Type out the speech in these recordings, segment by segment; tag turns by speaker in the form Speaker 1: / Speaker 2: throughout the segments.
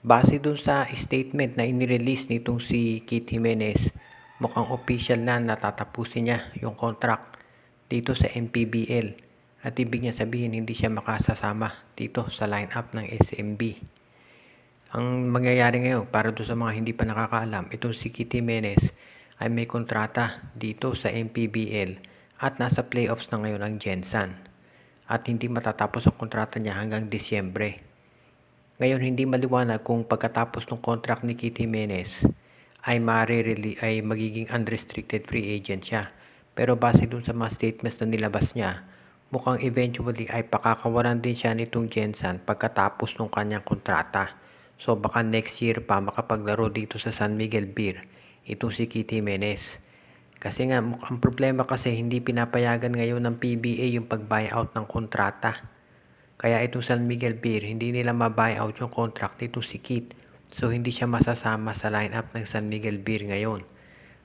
Speaker 1: Base dun sa statement na inirelease nitong si Kit Jimenez, mukhang official na natatapusin niya yung contract dito sa MPBL. At ibig niya sabihin hindi siya makasasama dito sa lineup ng SMB. Ang mangyayari ngayon, para doon sa mga hindi pa nakakaalam, itong si Kit Jimenez ay may kontrata dito sa MPBL at nasa playoffs na ngayon ang Gensan. At hindi matatapos ang kontrata niya hanggang Disyembre. Ngayon, hindi maliwanag kung pagkatapos ng contract ni Kit Jimenez ay magiging unrestricted free agent siya. Pero base dun sa mga statements na nilabas niya, mukhang eventually ay pakakawalan din siya nitong Gensan pagkatapos ng kanyang kontrata. So baka next year pa makapaglaro dito sa San Miguel Beer itong si Kit Jimenez. Kasi nga, ang problema kasi hindi pinapayagan ngayon ng PBA yung pag-buyout ng kontrata. Kaya itong San Miguel Beer, hindi nila ma-buyout yung contract nitong si Kit. So hindi siya masasama sa lineup ng San Miguel Beer ngayon.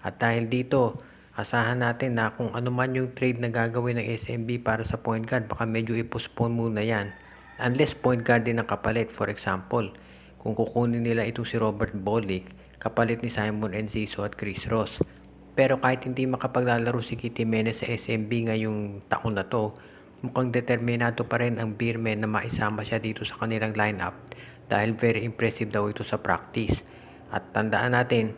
Speaker 1: At dahil dito, asahan natin na kung ano man yung trade na gagawin ng SMB para sa point guard, baka medyo i-postpone muna yan. Unless point guard din ang kapalit. For example, kung kukunin nila itong si Robert Bolick, kapalit ni Simon Enciso at Chris Ross. Pero kahit hindi makapaglalaro si Kit Jimenez sa SMB ngayong taon na to, mukhang determinado pa rin ang Beermen na maisama siya dito sa kanilang lineup dahil very impressive daw ito sa practice. At tandaan natin,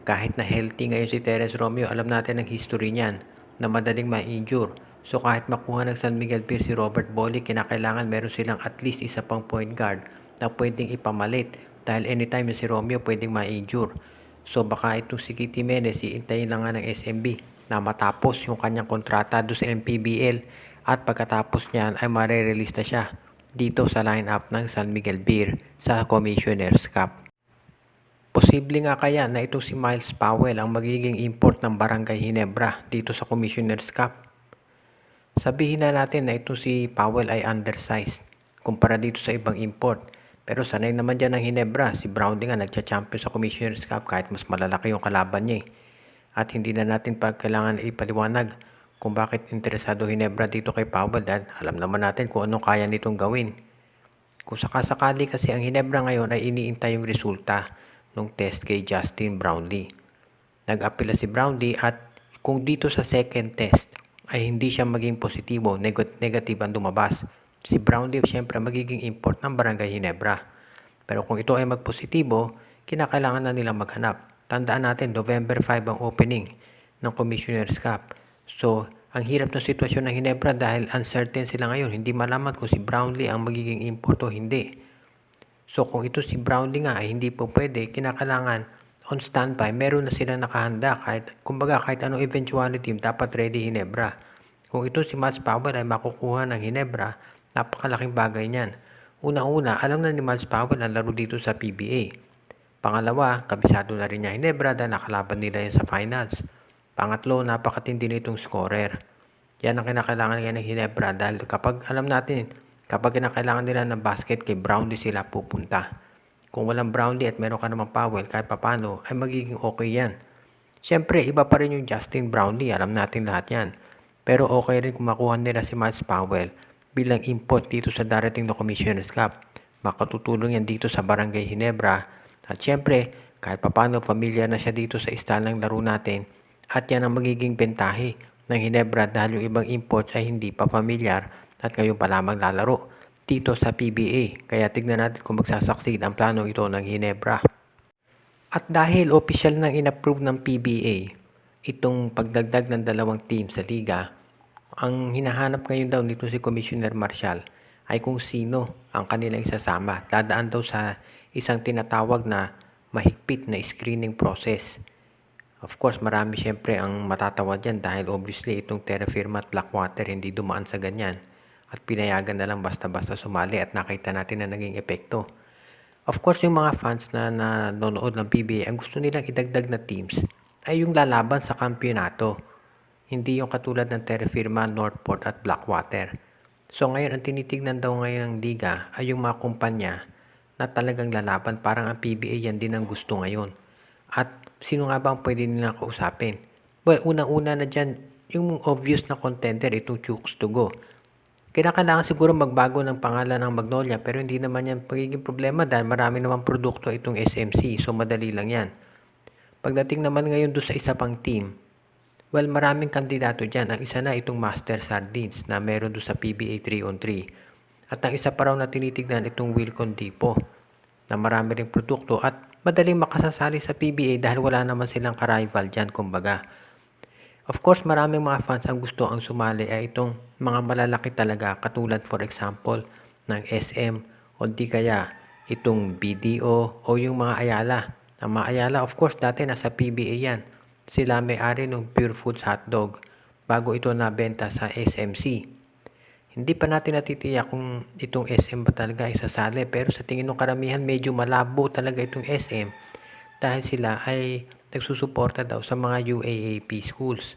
Speaker 1: kahit na healthy ngayon si Teres Romeo, alam natin ang history niyan na madaling ma-injure. So kahit makuha ng San Miguel Beer si Robert Bolick, kinakailangan meron silang at least isa pang point guard na pwedeng ipamalit dahil anytime na si Romeo pwedeng ma-injure. So baka itong si Kit Jimenez, iintayin lang nga ng SMB na matapos yung kanyang kontrata doon sa MPBL at pagkatapos niyan ay mare-release na siya dito sa lineup ng San Miguel Beer sa Commissioner's Cup. Posible nga kaya na itong si Miles Powell ang magiging import ng Barangay Ginebra dito sa Commissioner's Cup. Sabihin na natin na itong si Powell ay undersized kumpara dito sa ibang import. Pero sanay naman dyan ng Ginebra. Si Brownlee nga nagcha-champion sa Commissioner's Cup kahit mas malalaki yung kalaban niya. At hindi na natin kailangan ipaliwanag kung bakit interesado Ginebra dito kay Powell dahil alam naman natin kung anong kaya nitong gawin. Kung sakasakali kasi ang Ginebra ngayon ay iniintay yung resulta ng test kay Justin Brownlee. Nag-apela si Brownlee at kung dito sa second test ay hindi siya maging positibo, negative ang lumabas, si Brownlee siyempre magiging import ng Barangay Ginebra. Pero kung ito ay magpositibo, kinakailangan na nilang maghanap. Tandaan natin, November 5 ang opening ng Commissioner's Cup. So, ang hirap ng sitwasyon ng Ginebra dahil uncertain sila ngayon. Hindi malaman kung si Brownlee ang magiging import o hindi. So, kung ito si Brownlee nga ay hindi po pwede, kinakailangan on standby, meron na silang nakahanda. Kahit anong eventuality, dapat ready Ginebra. Kung ito si Miles Powell ay makukuha ng Ginebra, napakalaking bagay niyan. Una-una, alam na ni Miles Powell ang laro dito sa PBA. Pangalawa, kabisado na rin niya Ginebra dahil nakalaban nila yan sa finals. Pangatlo, napakatindi nitong scorer. Yan ang kinakailangan niya ng Ginebra dahil kapag alam natin, kapag kinakailangan nila ng basket kay Brownlee sila pupunta. Kung walang Brownlee at meron ka namang Powell kahit papano ay magiging okay yan. Siyempre, iba pa rin yung Justin Brownlee, alam natin lahat yan. Pero okay rin kung makuha nila si Miles Powell bilang import dito sa darating na Commissioner's Cup. Makatutulong yan dito sa Barangay Ginebra. At siyempre, kahit papano familiar na siya dito sa style ng laro natin. At yan ang magiging bentahe ng Ginebra dahil yung ibang imports ay hindi pa familiar at ngayon pa lamang lalaro dito sa PBA. Kaya tignan natin kung magsasucceed ang plano ito ng Ginebra. At dahil official nang inapprove ng PBA itong pagdagdag ng dalawang team sa liga, ang hinahanap ngayon daw nito si Commissioner Marcial ay kung sino ang kanilang isasama. Dadaan daw sa isang tinatawag na mahigpit na screening process. Of course, marami siyempre ang matatawad yan dahil obviously itong Terra Firma at Blackwater hindi dumaan sa ganyan. At pinayagan na lang basta-basta sumali at nakita natin na naging epekto. Of course, yung mga fans na nanonood ng PBA, ang gusto nilang idagdag na teams ay yung lalaban sa kampyonato. Hindi yung katulad ng Terra Firma, Northport at Blackwater. So ngayon, ang tinitignan daw ngayon ng liga ay yung mga kumpanya na talagang lalaban. Parang ang PBA yan din ang gusto ngayon. At sino nga ba ang pwede nilang kausapin? Well, unang-una na dyan, yung obvious na contender, itong Chooks to Go. Kinakailangan siguro magbago ng pangalan ng Magnolia pero hindi naman yan magiging problema dahil marami naman produkto itong SMC, so madali lang yan. Pagdating naman ngayon doon sa isa pang team, well, maraming kandidato dyan. Ang isa na itong Master Sardines na meron doon sa PBA 3-on-3. At ang isa pa raw na tinitignan itong Wilcon Depot na marami ring produkto at madaling makasasali sa PBA dahil wala naman silang ka-rival dyan, kumbaga. Of course, maraming mga fans ang gusto ang sumali ay itong mga malalaki talaga katulad for example ng SM o di kaya itong BDO o yung mga Ayala. Ang mga Ayala, of course, dati nasa PBA yan. Sila may-ari ng Pure Foods Hotdog bago ito nabenta sa SMC. Hindi pa natin natitiyak kung itong SM ba talaga ay sasali pero sa tingin ng karamihan medyo malabo talaga itong SM dahil sila ay nagsusuporta daw sa mga UAAP schools.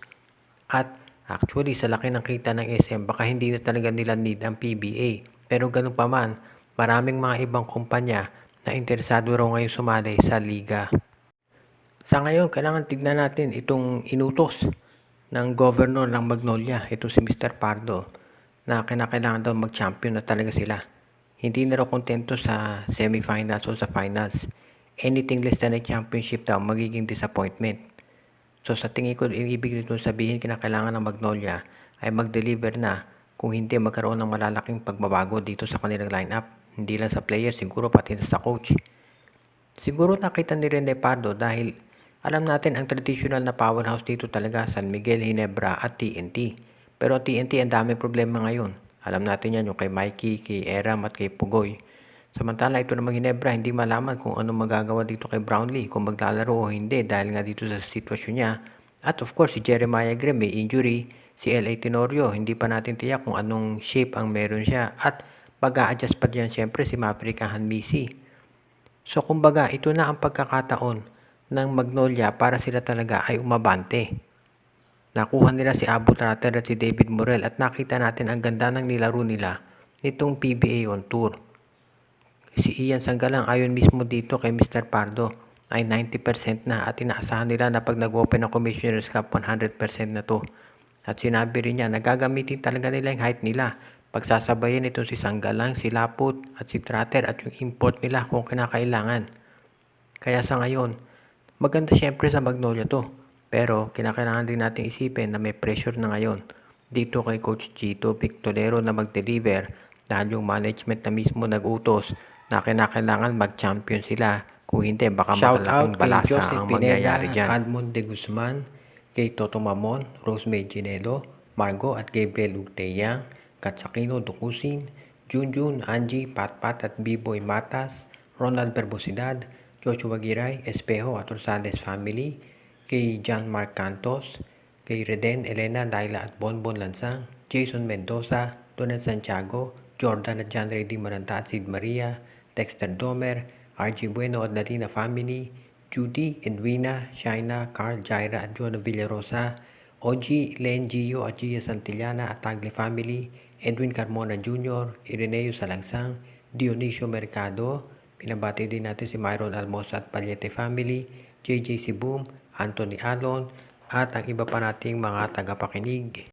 Speaker 1: At actually sa laki ng kita ng SM baka hindi na talaga nila need ang PBA. Pero ganun pa man, maraming mga ibang kumpanya na interesado raw ngayon sumali sa liga. Sa ngayon, kailangan tignan natin itong inutos ng governor ng Magnolia, ito si Mr. Pardo, na kinakailangan daw mag-champion na talaga sila. Hindi na raw kontento sa semifinals o sa finals. Anything less than a championship daw magiging disappointment. So sa tingin ko, ibig nito sabihin kinakailangan ng Magnolia ay mag-deliver na kung hindi magkaroon ng malalaking pagbabago dito sa kanilang lineup. Hindi lang sa players, siguro pati na sa coach. Siguro nakita ni Rene Pardo dahil alam natin ang traditional na powerhouse dito talaga San Miguel, Ginebra at TNT. Pero TNT ang daming problema ngayon. Alam natin yan yung kay Mikey, kay Eram at kay Pugoy. Samantala ito namang Ginebra hindi malaman kung ano magagawa dito kay Brownlee kung maglalaro o hindi dahil nga dito sa sitwasyon niya. At of course si Jeremiah Graham may injury, si L.A. Tenorio hindi pa natin tiyak kung anong shape ang meron siya at pag-a-adjust pa diyan syempre si Maverick Hanmisi. So kumbaga ito na ang pagkakataon ng Magnolia para sila talaga ay umabante. Nakuha nila si Abu Tratter at si David Morel at nakita natin ang ganda ng nilaro nila nitong PBA on Tour. Si Ian Sanggalang ayon mismo dito kay Mr. Pardo ay 90% na at inaasahan nila na pag nag-open ng Commissioner's Cup 100% na to. At sinabi rin niya na gagamitin talaga nila yung height nila. Pagsasabayan itong si Sanggalang, si Laput at si Tratter at yung import nila kung kinakailangan. Kaya sa ngayon, maganda syempre sa Magnolia to. Pero kinakailangan din natin isipin na may pressure na ngayon dito kay Coach Chito Victorero na mag-deliver dahil yung management na mismo nag-utos na kinakailangan mag-champion sila. Kung hindi, baka malaking balasa ang mangyayari dyan. Almond de Guzman, kay Toto Mamon, Rosemary Ginelo, Margo at Gabriel Ugteyang, Katsakino Dukusin, Junjun, Angie, Patpat at B-Boy Matas, Ronald Berbosidad, Joshua Giray, Espejo at Rosales family, kay John Mark Cantos, kay Reden, Elena, Laila at Bonbon Lansang, Jason Mendoza, Donald Santiago, Jordan at John Reddy Maranta at Sid Maria, Dexter Domer, RG Bueno at Nadina family, Judy, Edwina, Shaina, Carl, Jaira at Jonah Villarosa, OG, Len, Gio at Gia Santillana at Tagle family, Edwin Carmona Jr., Ireneo Salangsang, Dionisio Mercado, pinabati din natin si Myron Almosa at Palyete family, JJ Boom, Anthony Alon, at ang iba pa nating mga tagapakinig.